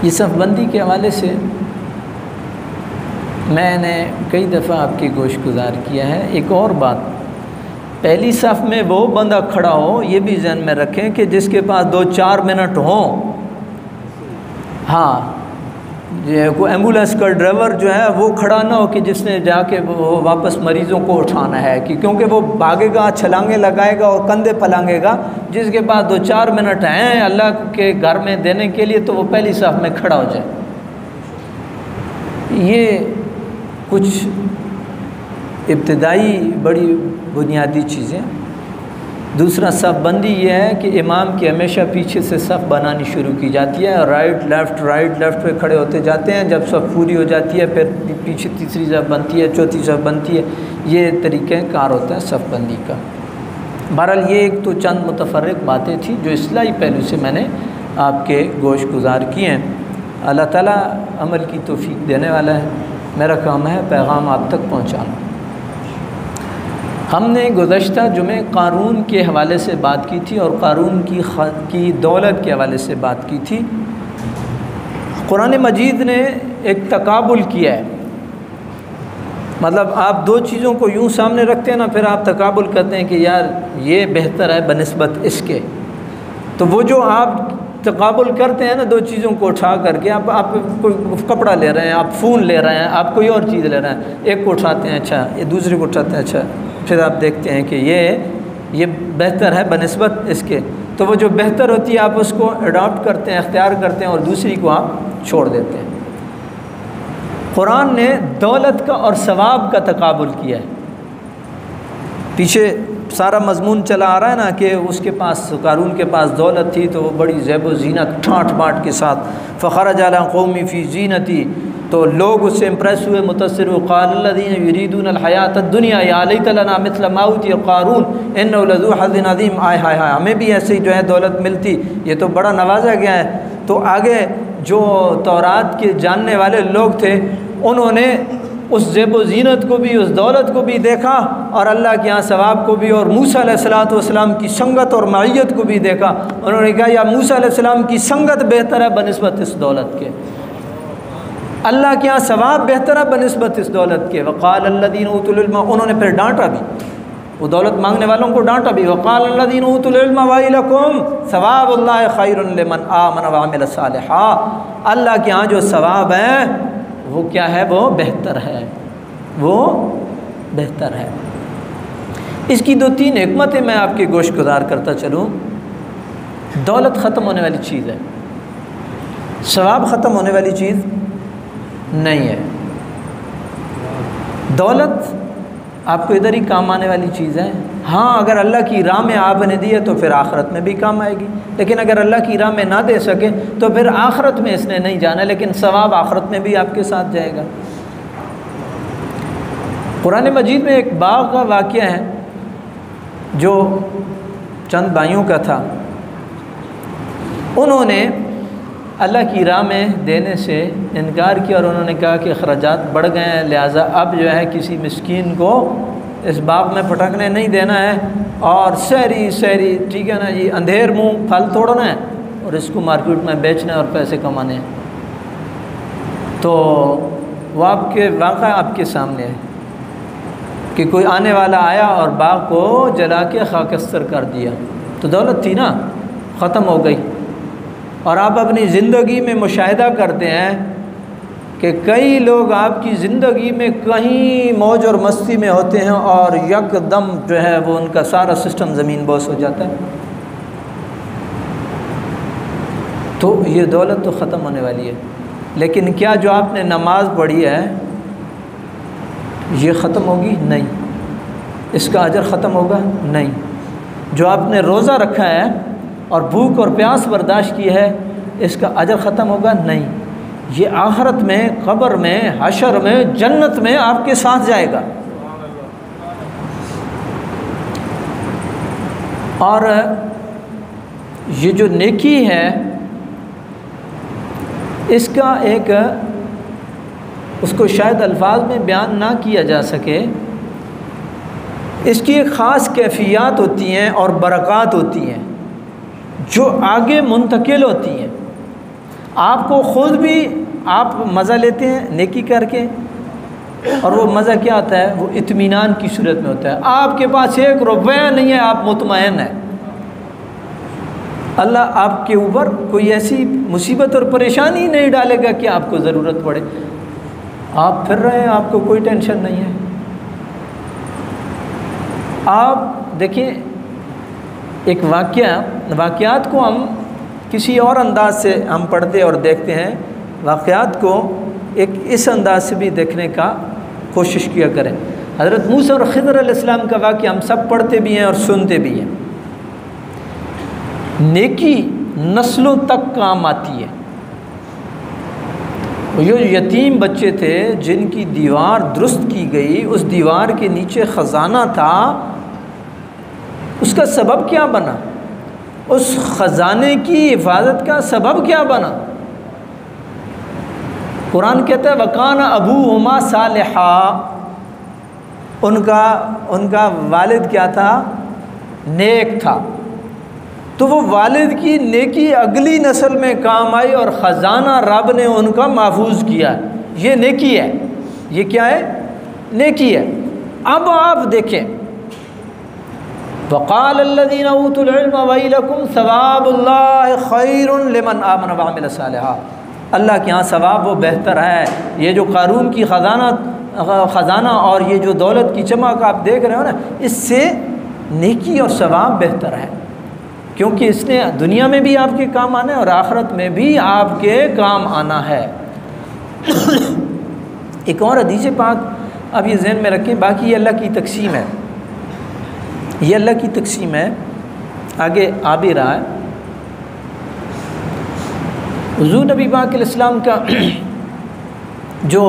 ये सफ़बंदी के हवाले से मैंने कई दफ़ा आपकी गोशगुजार किया है। एक और बात, पहली सफ़ में वो बंदा खड़ा हो, ये भी ज़हन में रखें कि जिसके पास 2-4 मिनट हों। हाँ, कोई एम्बुलेंस का ड्राइवर जो है वो खड़ा ना हो कि जिसने जाके वो वापस मरीज़ों को उठाना है, कि क्योंकि वो भागेगा, छलांगे लगाएगा और कंधे फलांगेगा। जिसके पास 2-4 मिनट हैं अल्लाह के घर में देने के लिए, तो वो पहली सफ़ में खड़ा हो जाए। ये कुछ इब्तिदाई बड़ी बुनियादी चीज़ें। दूसरा सफ़बंदी ये है कि इमाम की हमेशा पीछे से सफ़ बनानी शुरू की जाती है, राइट लेफ़्ट पे खड़े होते जाते हैं। जब सफ़ पूरी हो जाती है फिर पीछे तीसरी सफ़ बनती है, चौथी सफ़ बनती है। ये तरीक़ाकार होता है सफ़बंदी का। बहरहाल ये एक तो चंद मुतफ़र्रिक़ बातें थी जो इस्लाही पहलू से मैंने आपके गोश गुजार किए हैं। अल्लाह ताला अमल की तौफ़ीक़ देने वाला है। मेरा काम है पैगाम आप तक पहुँचाना। हमने गुज़श्ता जुमे क़ारून के हवाले से बात की थी और क़ारून की दौलत के हवाले से बात की थी। कुरान मजीद ने एक तकाबुल किया है, मतलब आप दो चीज़ों को यूँ सामने रखते हैं ना, फिर आप तकाबुल करते हैं कि यार ये बेहतर है बनिस्बत इसके। तो वो जो आप तकाबुल करते हैं ना दो चीज़ों को उठा करके, आप कोई कपड़ा ले रहे हैं, आप फ़ोन ले रहे हैं, आप कोई और चीज़ ले रहे हैं, एक को उठाते हैं अच्छा, ये दूसरे को उठाते हैं अच्छा, फिर आप देखते हैं कि ये बेहतर है बनिस्बत इसके। तो वो जो बेहतर होती है आप उसको अडॉप्ट करते हैं, इख्तियार करते हैं, और दूसरी को आप छोड़ देते हैं। कुरान ने दौलत का और सवाब का तकाबुल किया है। पीछे सारा मजमून चला आ रहा है ना कि उसके पास, क़ारून के पास दौलत थी तो वो बड़ी ज़ैब व ज़ीनत ठाट बाट के साथ, फ़ख़रज अला क़ौमी फ़ी ज़ीनती, तो लोग उससे इम्प्रेस हुए, मुतस्सिर क़ालल्लज़ीना युरीदूनल हयातद दुनिया या लैत लना मिस्ल मा ऊतिया क़ारून इन्नहु लज़ू हज़्ज़िन अज़ीम। आय हाय हाय, हमें भी ऐसे ही जो है दौलत मिलती, ये तो बड़ा नवाजा गया है। तो आगे जो तौरात के जानने वाले लोग थे उन्होंने उस ज़ेब व ज़ीनत को भी, उस दौलत को भी देखा और अल्लाह के यहाँ सवाब को भी, और मूसा अलैहिस्सलातु वस्सलाम की संगत और मईयत को भी देखा। उन्होंने कहा या मूसा अलैहिस्सलाम की संगत बेहतर है बनिस्बत इस दौलत के, अल्लाह के यहाँ सवाब बेहतर है बनिस्बत इस दौलत के। वक़ाल अल्लज़ीना ऊतुल इल्म, उन्होंने फिर डांटा भी, वो दौलत मांगने वालों को डांटा भी। वक़ाल अल्लज़ीना ऊतुल इल्म वैलकुम सवाबुल्लाहि खैरुन लिमन आमन व अमिल सालिहा, अल्लाह के यहाँ जो सवाब है वो क्या है, वो बेहतर है, वो बेहतर है। इसकी 2-3 हिकमतें मैं आपके गोश गुजार करता चलूँ। दौलत ख़त्म होने वाली चीज़ है, सवाब ख़त्म होने वाली चीज़ नहीं है। दौलत आपको इधर ही काम आने वाली चीज़ है। हाँ, अगर अल्लाह की राह में आपने दी है तो फिर आखिरत में भी काम आएगी, लेकिन अगर अल्लाह की राह में ना दे सके तो फिर आखिरत में इसने नहीं जाना, लेकिन सवाब आखिरत में भी आपके साथ जाएगा। कुरान मजीद में एक बाग का वाक़या है जो चंद भाइयों का था। उन्होंने अल्लाह की राह में देने से इनकार किया और उन्होंने कहा कि अखराजात बढ़ गए हैं, लिहाजा अब जो है किसी मिस्कीन को इस बाग में फटकने नहीं देना है, और सहरी ठीक है ना जी, अंधेर मुँह फल तोड़ना है और इसको मार्केट में बेचना है और पैसे कमाने हैं। तो वो आपके वाक़ा आपके सामने है कि कोई आने वाला आया और बाग को जला के खाकस्तर कर दिया, तो दौलत थी ना, ख़त्म हो गई। और आप अपनी ज़िंदगी में मुशाहिदा करते हैं कि कई लोग आपकी ज़िंदगी में कहीं मौज और मस्ती में होते हैं और यकदम जो है वो उनका सारा सिस्टम ज़मीन बोस हो जाता है। तो ये दौलत तो ख़त्म होने वाली है, लेकिन क्या जो आपने नमाज पढ़ी है ये ख़त्म होगी? नहीं। इसका अजर ख़त्म होगा? नहीं। जो आपने रोज़ा रखा है और भूख और प्यास बर्दाश्त की है, इसका अजर ख़त्म होगा? नहीं। ये आखिरत में, क़ब्र में, हशर में, जन्नत में आपके साथ जाएगा। और ये जो नेकी है इसका एक, उसको शायद अल्फाज में बयान ना किया जा सके, इसकी एक ख़ास कैफियत होती हैं और बरक़ात होती हैं जो आगे मुंतकिल होती हैं। आपको ख़ुद भी आप मज़ा लेते हैं नेकी करके, और वो मज़ा क्या आता है, वो इत्मीनान की सूरत में होता है। आपके पास 1 रुपया नहीं है, आप मुतमईन हैं, अल्लाह आपके ऊपर कोई ऐसी मुसीबत और परेशानी नहीं डालेगा कि आपको ज़रूरत पड़े। आप फिर रहे हैं, आपको कोई टेंशन नहीं है। आप देखिए, एक वाक़यात को हम किसी और अंदाज से हम पढ़ते और देखते हैं, वाक़यात को एक इस अंदाज से भी देखने का कोशिश किया करें। हज़रत मूसा और खिज़र अलैहिस्सलाम का वाक़या हम सब पढ़ते भी हैं और सुनते भी हैं। नेकी नस्लों तक काम आती है। जो यतीम बच्चे थे जिनकी दीवार दुरुस्त की गई, उस दीवार के नीचे ख़जाना था, उसका सबब क्या बना? उस ख़जाने की हिफाजत का सबब क्या बना? कुरान कहता है वकाना अबूहुमा सालिहा, उनका वालिद क्या था? नेक था। तो वो वालिद की नेकी अगली नस्ल में काम आई और ख़जाना रब ने उनका महफूज किया। ये नेकी है। ये क्या है? नेकी है। अब आप देखें, वक़ाल अल्लज़ीना ऊतुल इल्म वैलकुम सवाबुल्लाहि खैरुन लिमन आमन व अमिल सालिहा। अल्लाह के यहाँ सवाब वो बेहतर है। ये जो क़ारून की ख़जाना और ये जो दौलत की चमक आप देख रहे हो ना, इससे नेकी और सवाब बेहतर है, क्योंकि इसने दुनिया में भी आपके काम आना है और आखिरत में भी आपके काम आना है। एक और हदीस पाक अब ये ज़हन में रखें, बाकी ये अल्लाह की तक़सीम है, ये अल्लाह की तक़सीम है, आगे आ भी रहा है। हुज़ूर नबी पाक अलैहिस्सलाम का जो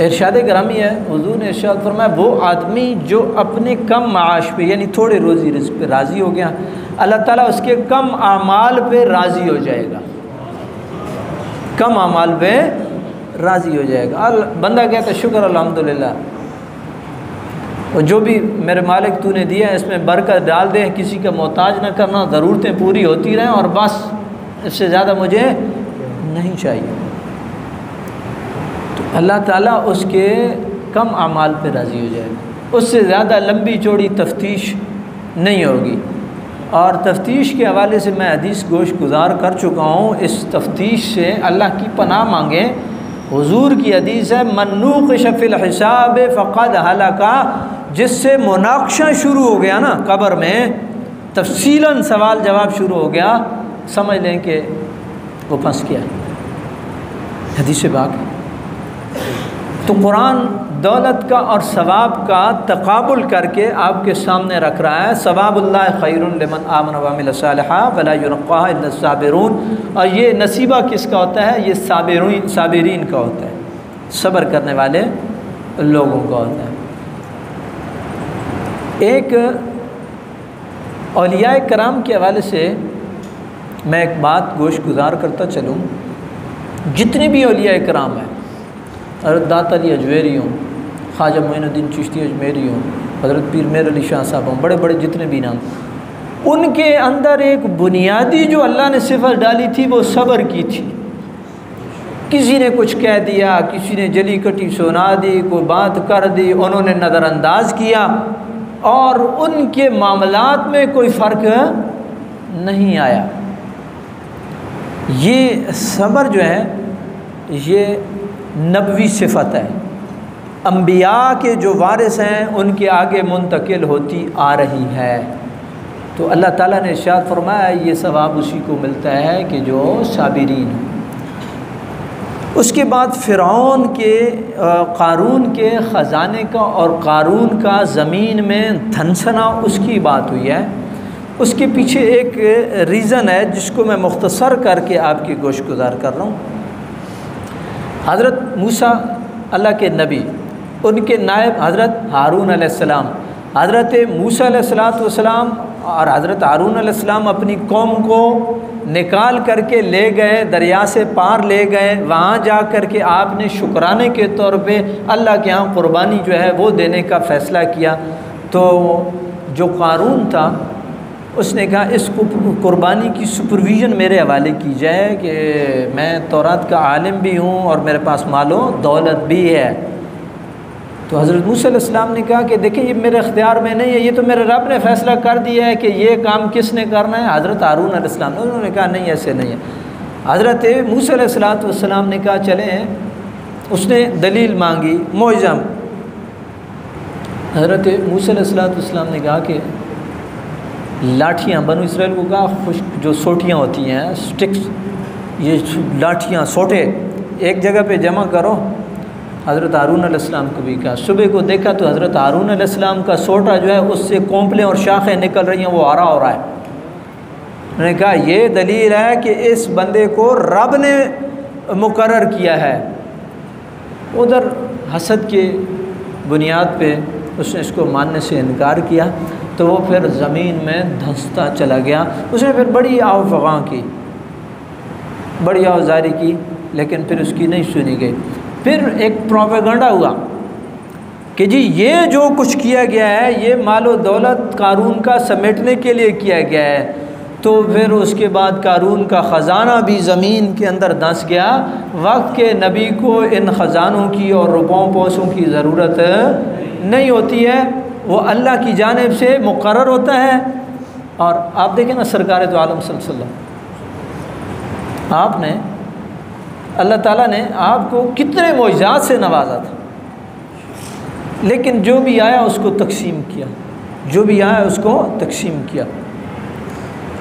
इरशाद ग्रामी है, हुज़ूर ने इरशाद फरमाया, वो आदमी जो अपने कम माश पे यानी थोड़े रोज़ी रिज़्क़ पे राज़ी हो गया, अल्लाह ताला उसके कम आमाल पे राज़ी हो जाएगा, कम आमाल पे राज़ी हो जाएगा। बंदा कहता है शुक्र अल्हम्दुलिल्लाह, और जो भी मेरे मालिक तूने दिया है इसमें बरकत डाल दे, किसी का मोहताज ना करना, ज़रूरतें पूरी होती रहें और बस, इससे ज़्यादा मुझे नहीं चाहिए। तो अल्लाह ताला उसके कम अमाल पे राज़ी हो जाएगा, उससे ज़्यादा लंबी चौड़ी तफ्तीश नहीं होगी। और तफ्तीश के हवाले से मैं हदीस गोश गुजार कर चुका हूँ। इस तफ्तीश से अल्लाह की पनाह मांगें। हुजूर की हदीस है, मन्नूक़ शफ़िल हिसाब फ़क़द हलका, जिससे मुनाक़शा शुरू हो गया ना कब्र में, तफसीलन सवाल जवाब शुरू हो गया, समझ लें कि वो फंस गया। हदीस पाक। तो कुरान दौलत का और सवाब का तकाबुल करके आपके सामने रख रहा है। सवाबुल्लाह खैरुन लिमन आमन व अमिल सालिहा वला युलक़ाहा इल्ला साबिरून। और ये नसीबा किसका होता है? ये साबिरीन का होता है, सब्र करने वाले लोगों का होता है। एक औलिया कराम के हवाले से मैं एक बात गोश गुजार करता चलूँ। जितने भी औलिया कराम हैं, हज़रत दाता अली अजमेरी हों, ख्वाजा मोइनुद्दीन चिश्ती अजमेरी हों, हज़रत पीर मेर अली शाह साहब हों, बड़े बड़े जितने भी नाम, उनके अंदर एक बुनियादी जो अल्लाह ने सिफ़त डाली थी वो सब्र की थी। किसी ने कुछ कह दिया, किसी ने जली कटी सुना दी, कोई बात कर दी, उन्होंने नज़रअंदाज किया और उनके मामलात में कोई फ़र्क नहीं आया। ये सब्र जो है ये नबवी सिफ़त है, अम्बिया के जो वारिस हैं उनके आगे मुंतकिल होती आ रही है। तो अल्लाह ताला ने इरशाद फरमाया, ये सवाब उसी को मिलता है कि जो साबिरीन है। उसके बाद फ़िरौन के क़ारून के ख़जाने का और क़ारून का ज़मीन में धंसना, उसकी बात हुई है। उसके पीछे एक रीज़न है जिसको मैं मुख्तसर करके आपकी गोश गुजार कर रहा हूँ। हज़रत मूसा अल्लाह के नबी, उनके नायब हज़रत हारून अलैहिस्सलाम, हज़रत मूसा अलैहिस्सलाम और हज़रत हारून अलैहिस्सलाम अपनी कौम को निकाल करके ले गए, दरिया से पार ले गए। वहाँ जा कर के आपने शुक्राने के तौर पे अल्लाह के यहाँ क़ुरबानी जो है वो देने का फ़ैसला किया। तो जो क़ारून था उसने कहा इसको कुर्बानी की सुपरविज़न मेरे हवाले की जाए कि मैं तौरात का आलिम भी हूँ और मेरे पास मालो दौलत भी है। तो हज़रत मूसा अलैहिस्सलाम ने कहा कि देखिए ये मेरे इख्तियार में नहीं है, ये तो मेरे रब ने फ़ैसला कर दिया है कि ये काम किसने करना है, हज़रत हारून अलैहिस्सलाम। उन्होंने कहा नहीं ऐसे नहीं है। हज़रत मूसा अलैहिस्सलाम ने कहा चलें, उसने दलील मांगी मोइज़म। हज़रत मूसा अलैहिस्सलाम ने कहा कि लाठियाँ, बनु इसराइल को कहा खुश्क जो सोटियाँ होती हैं, स्टिक्स, ये लाठियाँ सोटे एक जगह पे जमा करो। हज़रत हारून अलैहिस्सलाम को भी कहा। सुबह को देखा तो हज़रत हारून अलैहिस्सलाम का सोटा जो है उससे कोंपलें और शाखें निकल रही हैं, वो हरा हो रहा है। उन्होंने कहा ये दलील है कि इस बंदे को रब ने मुकर्रर किया है। उधर हसद के बुनियाद पे उसने इसको मानने से इनकार किया, तो वो फिर ज़मीन में धंसता चला गया। उसने फिर बड़ी आवफ़ग़ां की, बड़ी आवाज़ारी की, लेकिन फिर उसकी नहीं सुनी गई। फिर एक प्रोपेगेंडा हुआ कि जी ये जो कुछ किया गया है ये मालो दौलत कारून का समेटने के लिए किया गया है। तो फिर उसके बाद कारून का ख़जाना भी ज़मीन के अंदर धंस गया। वक्त के नबी को इन ख़जानों की और रुपयों पैसों की ज़रूरत नहीं होती है, वो अल्लाह की जानिब से मुकर्रर होता है। और आप देखें ना सरकार दो आलम सल्लल्लाहु अलैहि वसल्लम, आपने अल्लाह ताला ने आपको कितने मोइज़ात से नवाजा था, लेकिन जो भी आया उसको तकसीम किया, जो भी आया उसको तकसीम किया।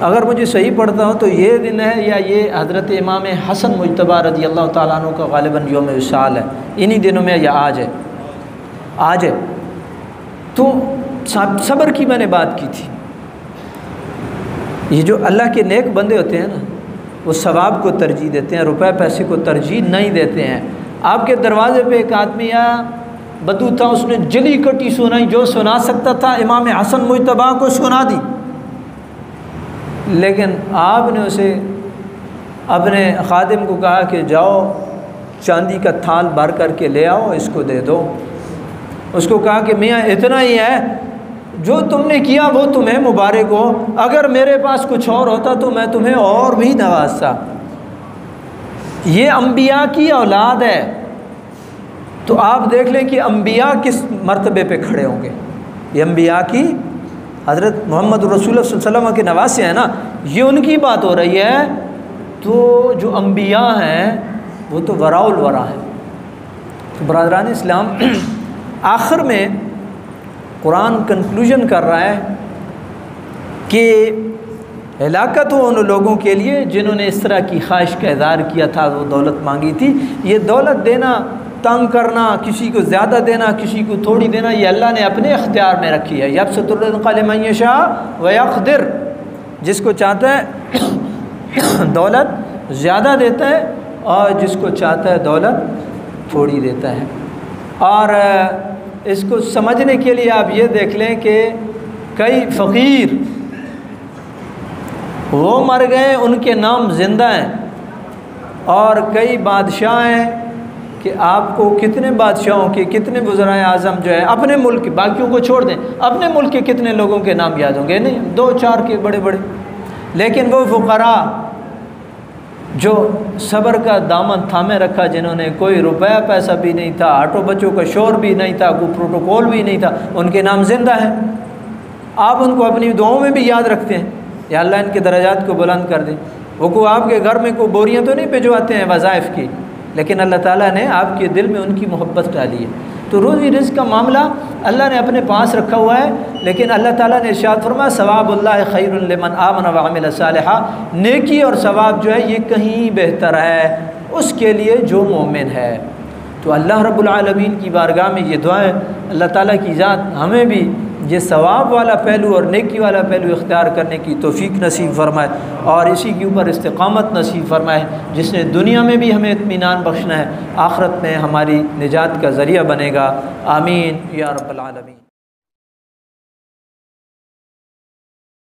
अगर मुझे सही पढ़ता हो तो ये दिन है या ये हज़रत इमाम हसन मुज्तबा रज़ी अल्लाह ताला अन्हु का ग़ालिबन यौम विसाल है, इन्हीं दिनों में या आज है, आज है। तो सब्र की मैंने बात की थी। ये जो अल्लाह के नेक बंदे होते हैं ना, वो सवाब को तरजीह देते हैं, रुपए पैसे को तरजीह नहीं देते हैं। आपके दरवाज़े पे एक आदमी आया, बदू था, उसने जली कटी सुनाई, जो सुना सकता था इमाम हसन मुज्तबा को सुना दी, लेकिन आपने उसे अपने खादिम को कहा कि जाओ चांदी का थाल भर करके ले आओ, इसको दे दो। उसको कहा कि मियाँ इतना ही है, जो तुमने किया वो तुम्हें मुबारक हो, अगर मेरे पास कुछ और होता तो मैं तुम्हें और भी नवाजता। ये अंबिया की औलाद है, तो आप देख लें कि अंबिया किस मर्तबे पे खड़े होंगे। ये अंबिया की, हज़रत मोहम्मद रसूलुल्लाह सल्लल्लाहु अलैहि वसल्लम के नवासे हैं ना, ये उनकी बात हो रही है। तो जो अंबिया हैं वो तो वराउल वरा है। तो बरादरान इस्लाम, आखिर में कुरान कंक्लूजन कर रहा है कि हिलाकत हो उन लोगों के लिए जिन्होंने इस तरह की ख्वाहिश का इज़हार किया था, वो दौलत मांगी थी। ये दौलत देना, तंग करना, किसी को ज़्यादा देना, किसी को थोड़ी देना, ये अल्लाह ने अपने इख्तियार में रखी है। यबसुतुर रिज़्क़ लिमन यशा व यक़दिर, जिसको चाहता है दौलत ज़्यादा देता है और जिसको चाहता है दौलत थोड़ी देता है। और इसको समझने के लिए आप ये देख लें कि कई फ़कीर वो मर गए, उनके नाम ज़िंदा हैं, और कई बादशाह हैं कि आपको कितने बादशाहों के, कितने वज़राए आज़म जो है अपने मुल्क, बाकियों को छोड़ दें, अपने मुल्क के कितने लोगों के नाम याद होंगे? नहीं, 2-4 के बड़े बड़े। लेकिन वो फ़ुक़रा जो सब्र का दामन थामे रखा, जिन्होंने कोई रुपया पैसा भी नहीं था, ऑटो बच्चों का शोर भी नहीं था, कोई प्रोटोकॉल भी नहीं था, उनके नाम ज़िंदा हैं। आप उनको अपनी दुआओं में भी याद रखते हैं, या अल्लाह इनके दर्जात को बुलंद कर दे। वो को आपके घर में कोई बोरियां तो नहीं भिजवाते हैं वज़ाइफ़ की, लेकिन अल्लाह ताला ने आपके दिल में उनकी मोहब्बत डाली है। तो रोज़ी रिज़्क़ का मामला अल्लाह ने अपने पास रखा हुआ है, लेकिन अल्लाह ताला ने इरशाद फरमाया सवाबुल्लाहि खैरुन लिमन आमन व अमिल सालिहा, नेकी और सवाब जो है ये कहीं बेहतर है उसके लिए जो मोमिन है। तो अल्लाह रब्बुल आलमीन की बारगाह में ये दुआएं, अल्लाह ताला की ज़ात हमें भी ये सवाब वाला पहलू और नेकी वाला पहलू इख्तियार करने की तौफीक नसीब फरमाए और इसी के ऊपर इस्तिक़ामत नसीब फरमाए, जिसने दुनिया में भी हमें इत्मीनान बख्शना है, आखिरत में हमारी निजात का ज़रिया बनेगा। आमीन या रब्बल आलमीन।